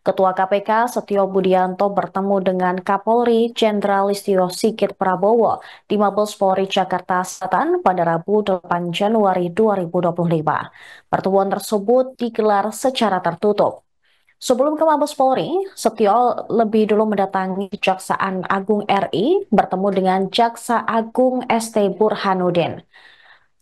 Ketua KPK Setio Budianto bertemu dengan Kapolri Jenderal Listio Sigit Prabowo di Mabes Polri Jakarta Selatan pada Rabu 8 Januari 2025. Pertemuan tersebut digelar secara tertutup. Sebelum ke Mabes Polri, Setio lebih dulu mendatangi Kejaksaan Agung RI bertemu dengan Jaksa Agung ST Burhanuddin.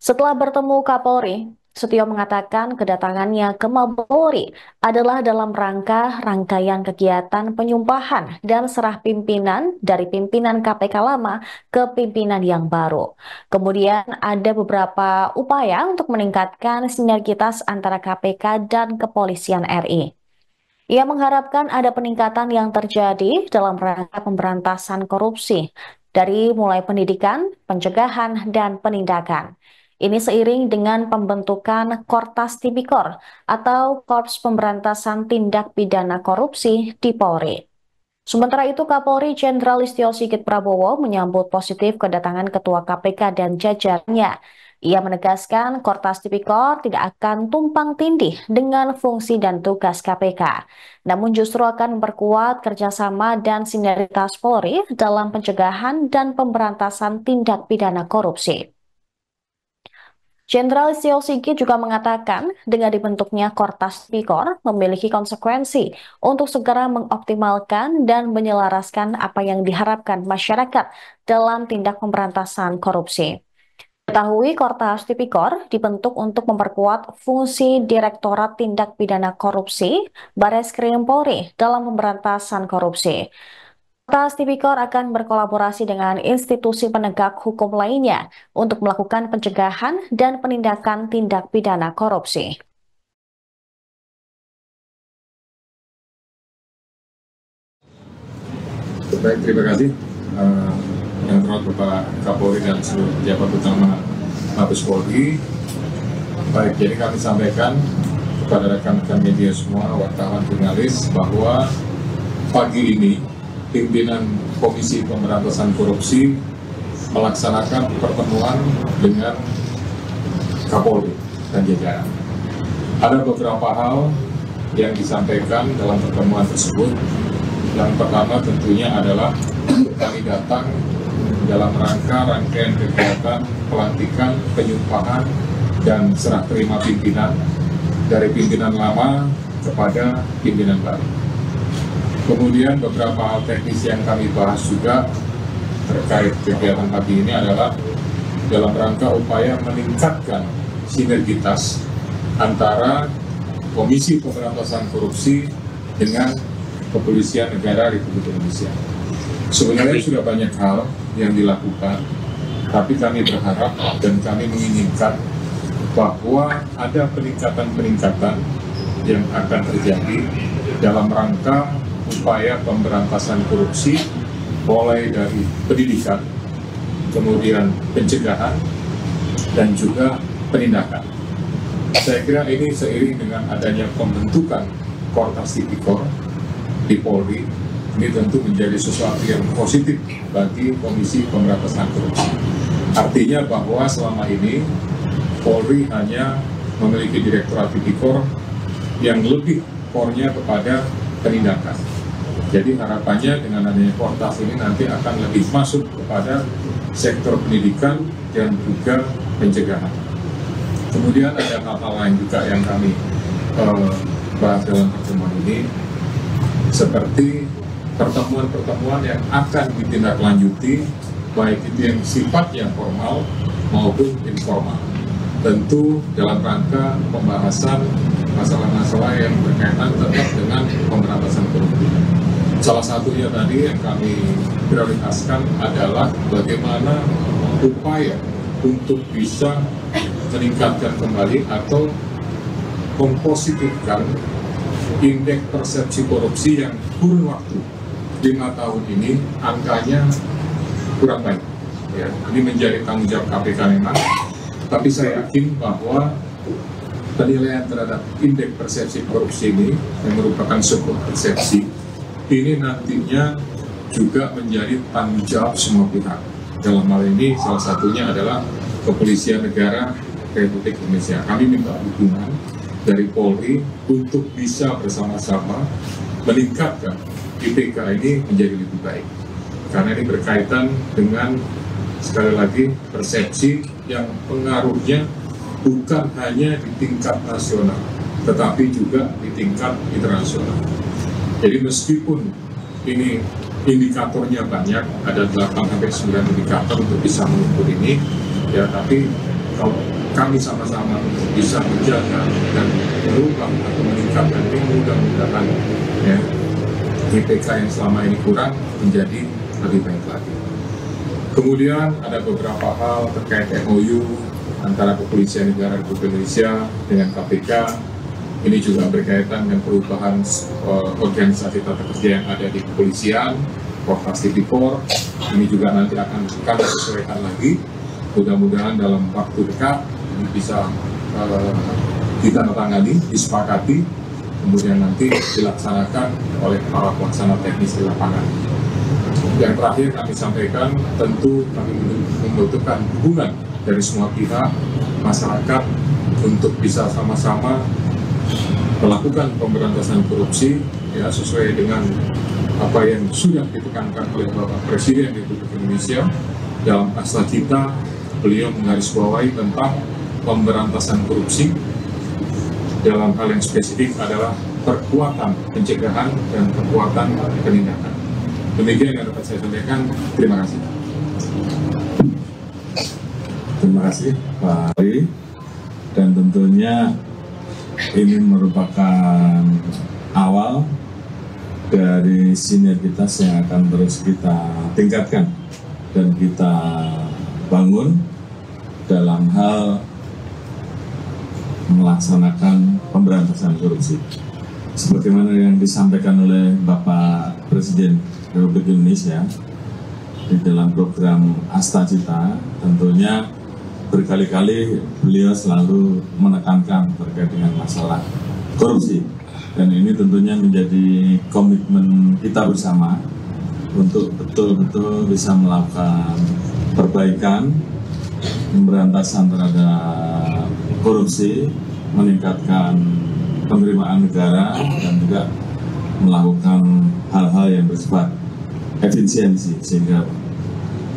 Setelah bertemu Kapolri, Setio mengatakan kedatangannya ke Mabes Polri adalah dalam rangkaian kegiatan penyumpahan dan serah pimpinan dari pimpinan KPK lama ke pimpinan yang baru. Kemudian ada beberapa upaya untuk meningkatkan sinergitas antara KPK dan Kepolisian RI. Ia mengharapkan ada peningkatan yang terjadi dalam rangka pemberantasan korupsi, dari mulai pendidikan, pencegahan, dan penindakan. Ini seiring dengan pembentukan Kortas Tipikor atau Korps Pemberantasan Tindak Pidana Korupsi di Polri. Sementara itu, Kapolri Jenderal Listio Sigit Prabowo menyambut positif kedatangan Ketua KPK dan jajarannya. Ia menegaskan Kortas Tipikor tidak akan tumpang tindih dengan fungsi dan tugas KPK, namun justru akan memperkuat kerjasama dan sinergitas Polri dalam pencegahan dan pemberantasan tindak pidana korupsi. Jenderal Listio Sigit juga mengatakan dengan dibentuknya Kortas Tipikor memiliki konsekuensi untuk segera mengoptimalkan dan menyelaraskan apa yang diharapkan masyarakat dalam tindak pemberantasan korupsi. Ketahui Kortas Tipikor dibentuk untuk memperkuat fungsi Direktorat Tindak Pidana Korupsi Bareskrim Polri dalam pemberantasan korupsi. Kortas Tipikor akan berkolaborasi dengan institusi penegak hukum lainnya untuk melakukan pencegahan dan penindakan tindak pidana korupsi. Baik, terima kasih yang terhormat Bapak Kapolri dan seluruh pejabat utama Mabes Polri. Baik, jadi kami sampaikan kepada rekan-rekan media semua, wartawan, jurnalis, bahwa pagi ini pimpinan Komisi Pemberantasan Korupsi melaksanakan pertemuan dengan Kapolri dan jajaran. Ada beberapa hal yang disampaikan dalam pertemuan tersebut. Yang pertama tentunya adalah kami datang dalam rangkaian kegiatan pelantikan, penyumpahan, dan serah terima pimpinan dari pimpinan lama kepada pimpinan baru. Kemudian beberapa hal teknis yang kami bahas juga terkait kegiatan pagi ini adalah dalam rangka upaya meningkatkan sinergitas antara Komisi Pemberantasan Korupsi dengan Kepolisian Negara Republik Indonesia. Sebenarnya sudah banyak hal yang dilakukan, tapi kami berharap dan kami menginginkan bahwa ada peningkatan-peningkatan yang akan terjadi dalam rangka upaya pemberantasan korupsi, mulai dari pendidikan, kemudian pencegahan, dan juga penindakan. Saya kira ini seiring dengan adanya pembentukan Kortas Tipikor di Polri, ini tentu menjadi sesuatu yang positif bagi Komisi Pemberantasan Korupsi. Artinya bahwa selama ini Polri hanya memiliki Direktorat Tipikor yang lebih core-nya kepada penindakan. Jadi harapannya dengan adanya Kortas ini nanti akan lebih masuk kepada sektor pendidikan dan juga pencegahan. Kemudian ada hal-hal lain juga yang kami bahas dalam pertemuan ini, seperti pertemuan-pertemuan yang akan ditindaklanjuti, baik itu yang sifatnya formal maupun informal. Tentu dalam rangka pembahasan masalah-masalah yang berkaitan tetap dengan pemberantasan korupsi. Salah satunya tadi yang kami prioritaskan adalah bagaimana upaya untuk bisa meningkatkan kembali atau mempositifkan indeks persepsi korupsi yang kurun waktu 5 tahun ini angkanya kurang baik. Ya, ini menjadi tanggung jawab KPK memang, tapi saya yakin bahwa penilaian terhadap indeks persepsi korupsi ini yang merupakan sebuah persepsi ini nantinya juga menjadi tanggung jawab semua pihak. Dalam hal ini salah satunya adalah Kepolisian Negara Republik Indonesia. Kami minta dukungan dari Polri untuk bisa bersama-sama meningkatkan IPK ini menjadi lebih baik. Karena ini berkaitan dengan, sekali lagi, persepsi yang pengaruhnya bukan hanya di tingkat nasional, tetapi juga di tingkat internasional. Jadi meskipun ini indikatornya banyak, ada 8-9 indikator untuk bisa mengukur ini, ya, tapi kalau kami sama-sama bisa menjaga dan merubah atau meningkatkan ini, mudah-mudahan ya, IPK yang selama ini kurang menjadi lebih baik lagi. Kemudian ada beberapa hal terkait MOU antara Kepolisian Negara Republik Indonesia dengan KPK. Ini juga berkaitan dengan perubahan organisasi tata kerja yang ada di kepolisian, Korpas Tipikor. Ini juga nanti akan kami sesuaikan lagi. Mudah-mudahan dalam waktu dekat ini bisa ditandatangani, disepakati, kemudian nanti dilaksanakan oleh para pelaksana teknis di lapangan. Yang terakhir kami sampaikan, tentu kami membutuhkan dukungan dari semua pihak, masyarakat, untuk bisa sama-sama melakukan pemberantasan korupsi, ya, sesuai dengan apa yang sudah ditekankan oleh Bapak Presiden Republik Indonesia. Dalam Asta Cita, beliau menggarisbawahi tentang pemberantasan korupsi. Dalam hal yang spesifik adalah perkuatan pencegahan dan kekuatan penindakan. Demikian yang dapat saya sampaikan. Terima kasih. Terima kasih Pak Ari, dan tentunya ini merupakan awal dari sinergitas yang akan terus kita tingkatkan dan kita bangun dalam hal melaksanakan pemberantasan korupsi. Sebagaimana yang disampaikan oleh Bapak Presiden Republik Indonesia di dalam program Asta Cita, tentunya berkali-kali beliau selalu menekankan terkait dengan masalah korupsi, dan ini tentunya menjadi komitmen kita bersama untuk betul-betul bisa melakukan perbaikan, pemberantasan terhadap korupsi, meningkatkan penerimaan negara, dan juga melakukan hal-hal yang bersifat efisiensi sehingga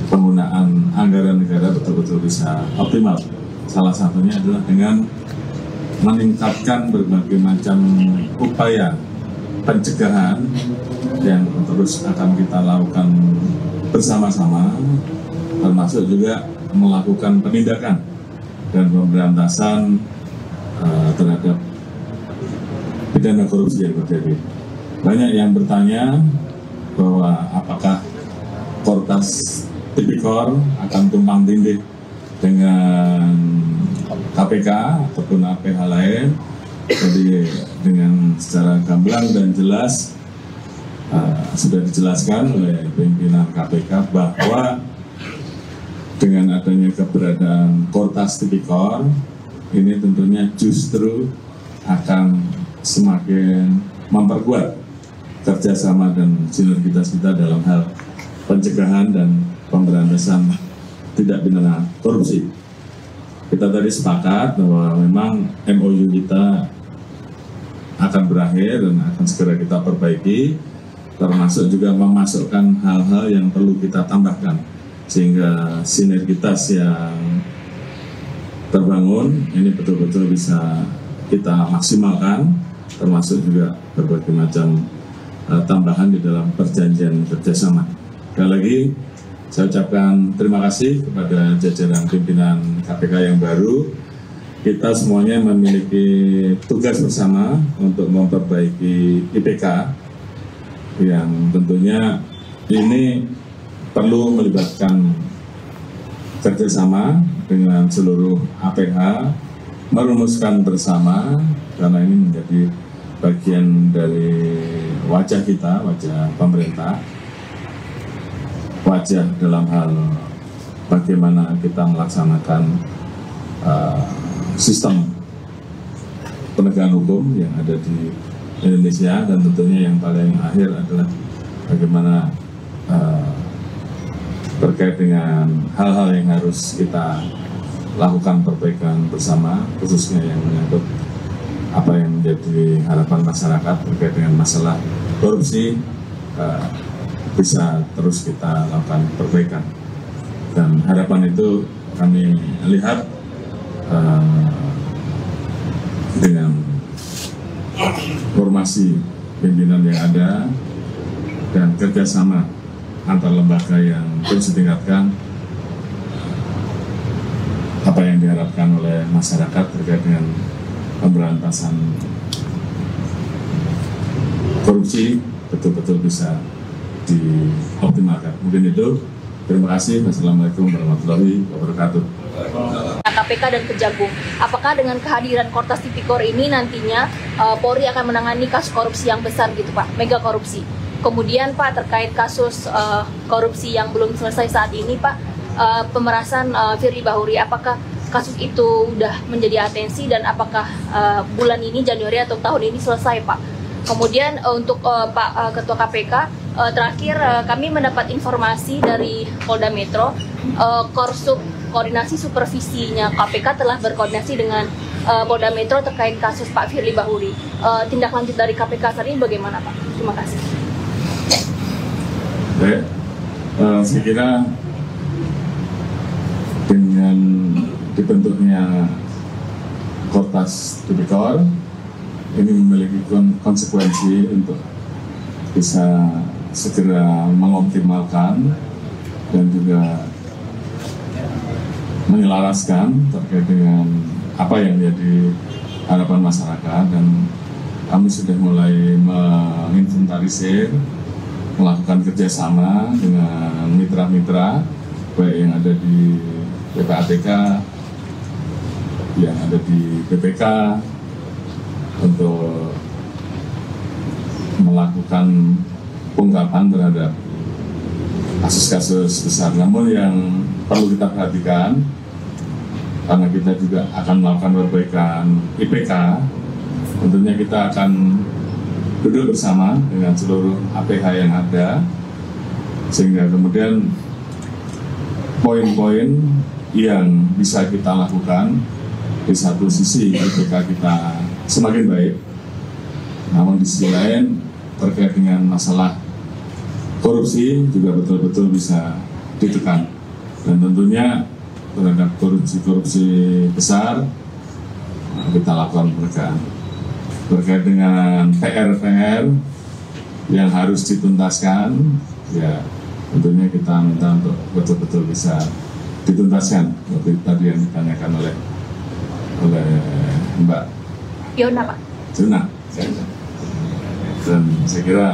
penggunaan anggaran negara betul-betul bisa optimal. Salah satunya adalah dengan meningkatkan berbagai macam upaya pencegahan yang terus akan kita lakukan bersama-sama, termasuk juga melakukan penindakan dan pemberantasan terhadap pidana korupsi yang terjadi. Banyak yang bertanya bahwa apakah Korpas Tipikor akan tumpang tindih dengan KPK ataupun APH lain. Jadi dengan secara gamblang dan jelas sudah dijelaskan oleh pimpinan KPK bahwa dengan adanya keberadaan Korpas Tipikor ini tentunya justru akan semakin memperkuat kerjasama dan sinergitas kita dalam hal pencegahan dan pemberantasan tindak pidana korupsi. Kita tadi sepakat bahwa memang MOU kita akan berakhir dan akan segera kita perbaiki, termasuk juga memasukkan hal-hal yang perlu kita tambahkan sehingga sinergitas yang terbangun ini betul-betul bisa kita maksimalkan, termasuk juga berbagai macam tambahan di dalam perjanjian kerjasama. Sekali lagi saya ucapkan terima kasih kepada jajaran pimpinan KPK yang baru. Kita semuanya memiliki tugas bersama untuk memperbaiki IPK yang tentunya ini perlu melibatkan kerjasama dengan seluruh APH, merumuskan bersama, karena ini menjadi bagian dari wajah kita, wajah pemerintah, wajah dalam hal bagaimana kita melaksanakan sistem penegakan hukum yang ada di Indonesia, dan tentunya yang paling akhir adalah bagaimana terkait dengan hal-hal yang harus kita lakukan perbaikan bersama, khususnya yang menyangkut apa yang menjadi harapan masyarakat terkait dengan masalah korupsi bisa terus kita lakukan perbaikan. Dan harapan itu kami lihat dengan formasi pimpinan yang ada dan kerjasama antar lembaga yang terus ditingkatkan, apa yang diharapkan oleh masyarakat terkait dengan pemberantasan korupsi betul-betul bisa dioptimalkan. Mungkin itu. Terima kasih. Wassalamualaikum warahmatullahi wabarakatuh. KPK dan Kejagung, apakah dengan kehadiran Kortas Tipikor ini nantinya Polri akan menangani kasus korupsi yang besar gitu Pak, mega korupsi? Kemudian Pak, terkait kasus korupsi yang belum selesai saat ini Pak, pemerasan Firly Bahuri, apakah kasus itu sudah menjadi atensi dan apakah bulan ini, Januari atau tahun ini selesai Pak? Kemudian untuk Pak Ketua KPK, terakhir kami mendapat informasi dari Polda Metro, koordinasi supervisinya KPK telah berkoordinasi dengan Polda Metro terkait kasus Pak Firly Bahuri. Tindak lanjut dari KPK saat ini bagaimana Pak? Terima kasih. Baik, saya kira dengan dibentuknya Kortas Tipikor ini memiliki konsekuensi untuk bisa segera mengoptimalkan dan juga menyelaraskan terkait dengan apa yang menjadi harapan masyarakat, dan kami sudah mulai menginventarisir, melakukan kerjasama dengan mitra-mitra baik yang ada di PPATK, yang ada di BPK untuk melakukan pengungkapan terhadap kasus-kasus besar. Namun yang perlu kita perhatikan, karena kita juga akan melakukan perbaikan IPK, tentunya kita akan duduk bersama dengan seluruh APH yang ada, sehingga kemudian poin-poin yang bisa kita lakukan, di satu sisi IPK kita semakin baik, namun di sisi lain terkait dengan masalah korupsi juga betul-betul bisa ditekan, dan tentunya terhadap korupsi besar kita lakukan penegakan. Terkait dengan PR yang harus dituntaskan, ya tentunya kita minta untuk betul-betul bisa dituntaskan seperti tadi yang ditanyakan oleh Mbak Yona Pak. Juna. Dan saya kira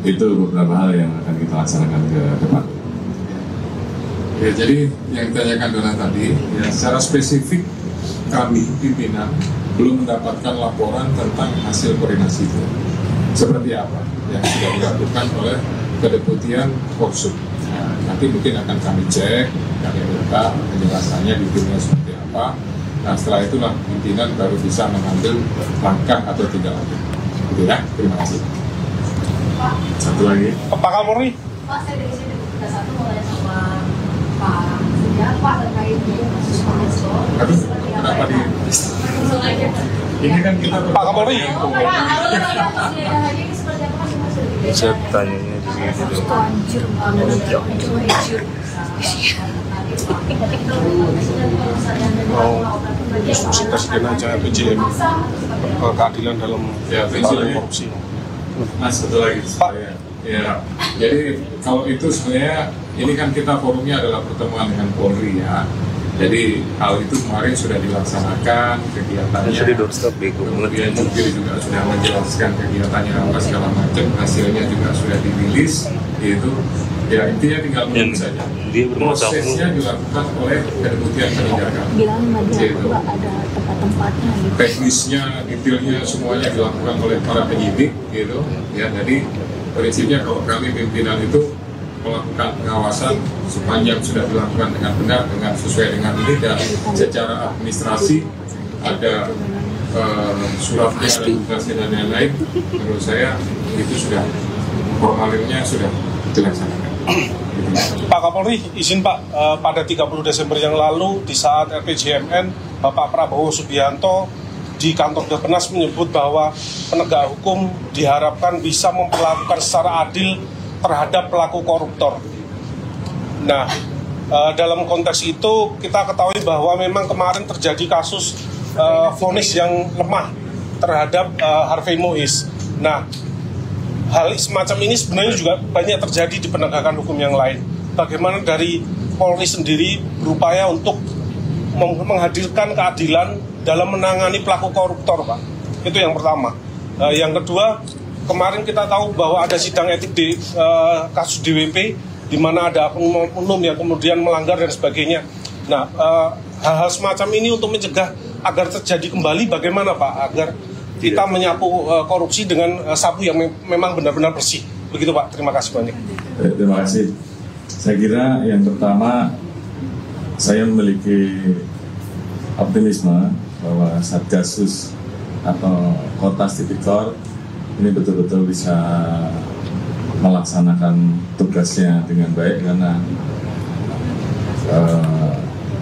itu beberapa hal yang akan kita laksanakan ke depan. Ya, jadi yang ditanyakan Dona tadi, ya secara spesifik kami pimpinan belum mendapatkan laporan tentang hasil koordinasi itu. Seperti apa yang sudah dilakukan oleh Kedeputian Polsub. Nah, nanti mungkin akan kami cek, kami minta penjelasannya detailnya seperti apa. Nah, setelah itulah pimpinan baru bisa mengambil langkah atau tindak lanjut. Gitu ya, terima kasih. Satu lagi. Pak Kapolri. Pak, saya dari sini juga satu mau tanya sama Pak Surya, Pak terkait kasus Maestro. Aduh, kenapa di... Ini kan kita... Pak Kapolri. Saya tanyanya di sini dulu. Mau instruksi presiden aja PJM keadilan dalam korupsi. Mas, satu lagi. Pak. Ya, jadi kalau itu sebenarnya ini kan kita forumnya adalah pertemuan dengan Polri ya. Jadi hal itu kemarin sudah dilaksanakan kegiatannya. Kemudian juga sudah menjelaskan kegiatannya apa segala macam, hasilnya juga sudah dirilis. Itu ya intinya tinggal menunggu saja. Prosesnya dilakukan oleh Kedeputian Penindakan. Itu ada tempat-tempatnya gitu. teknisnya, detailnya semuanya dilakukan oleh para penyidik gitu. Ya, jadi prinsipnya kalau kami pimpinan itu melakukan pengawasan sepanjang sudah dilakukan dengan benar, dengan sesuai dengan ini, dan secara administrasi ada suratnya, ada tugasnya dan lain-lain. Menurut saya itu sudah formalirnya sudah dilaksanakan. Pak Kapolri, izin Pak, pada 30 Desember yang lalu di saat RPJMN, Bapak Prabowo Subianto di kantor Depenas menyebut bahwa penegak hukum diharapkan bisa memperlakukan secara adil terhadap pelaku koruptor. Nah, dalam konteks itu kita ketahui bahwa memang kemarin terjadi kasus vonis yang lemah terhadap Harvey Mois. Nah, hal semacam ini sebenarnya juga banyak terjadi di penegakan hukum yang lain. Bagaimana dari Polri sendiri berupaya untuk menghadirkan keadilan dalam menangani pelaku koruptor, Pak. Itu yang pertama. Yang kedua, kemarin kita tahu bahwa ada sidang etik di kasus DWP, di mana ada oknum yang kemudian melanggar dan sebagainya. Nah, hal-hal semacam ini untuk mencegah agar terjadi kembali bagaimana, Pak? Agar kita menyapu korupsi dengan sapu yang memang benar-benar bersih. Begitu, Pak. Terima kasih banyak. Terima kasih. Saya kira yang pertama, saya memiliki optimisme bahwa Satgasus atau Kotas Tipikor ini betul-betul bisa melaksanakan tugasnya dengan baik, karena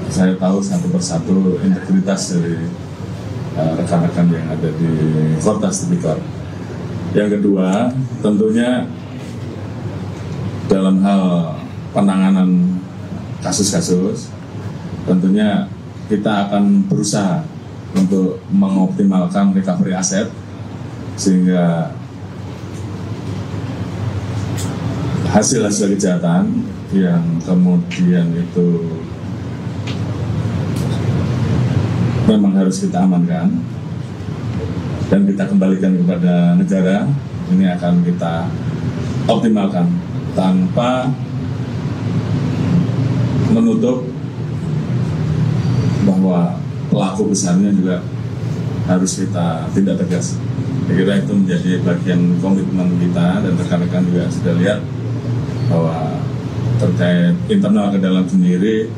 saya tahu satu persatu integritas dari rekan-rekan yang ada di Kotas Tipikor. Yang kedua, tentunya dalam hal penanganan kasus-kasus, tentunya kita akan berusaha untuk mengoptimalkan recovery aset sehingga hasil-hasil kejahatan yang kemudian itu memang harus kita amankan dan kita kembalikan kepada negara, ini akan kita optimalkan tanpa menutup bahwa pelaku besarnya juga harus kita tindak tegas. Saya kira itu menjadi bagian komitmen kita, dan rekan-rekan juga sudah lihat bahwa terkait internal ke dalam sendiri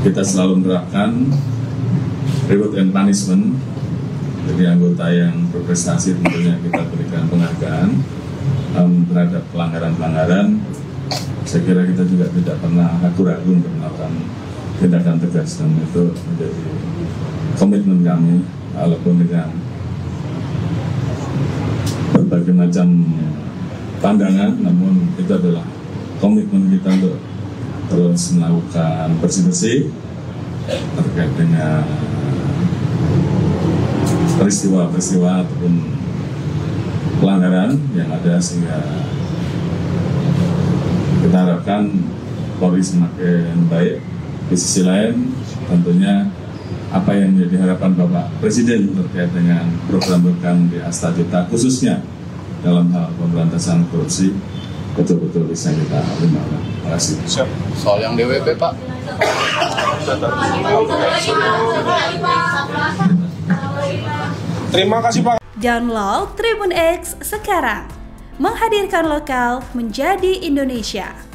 kita selalu menerapkan reward and punishment. Jadi anggota yang berprestasi tentunya kita berikan penghargaan terhadap pelanggaran-pelanggaran. Saya kira kita juga tidak pernah ragu-ragu untuk melakukan tindakan tegas, dan itu menjadi komitmen kami, walaupun dengan berbagai macam pandangan, namun itu adalah komitmen kita untuk terus melakukan bersih-bersih terkait dengan peristiwa-peristiwa ataupun pelanggaran yang ada, sehingga kita harapkan Polri semakin baik. Di sisi lain, tentunya apa yang menjadi harapan Bapak Presiden terkait dengan program-program di Astagita, khususnya dalam hal pemberantasan korupsi, betul-betul bisa kita optimalkan. Terima kasih. Siap. Soal yang DWP, Pak. Terima kasih, Pak. Download Tribun X sekarang, menghadirkan lokal menjadi Indonesia.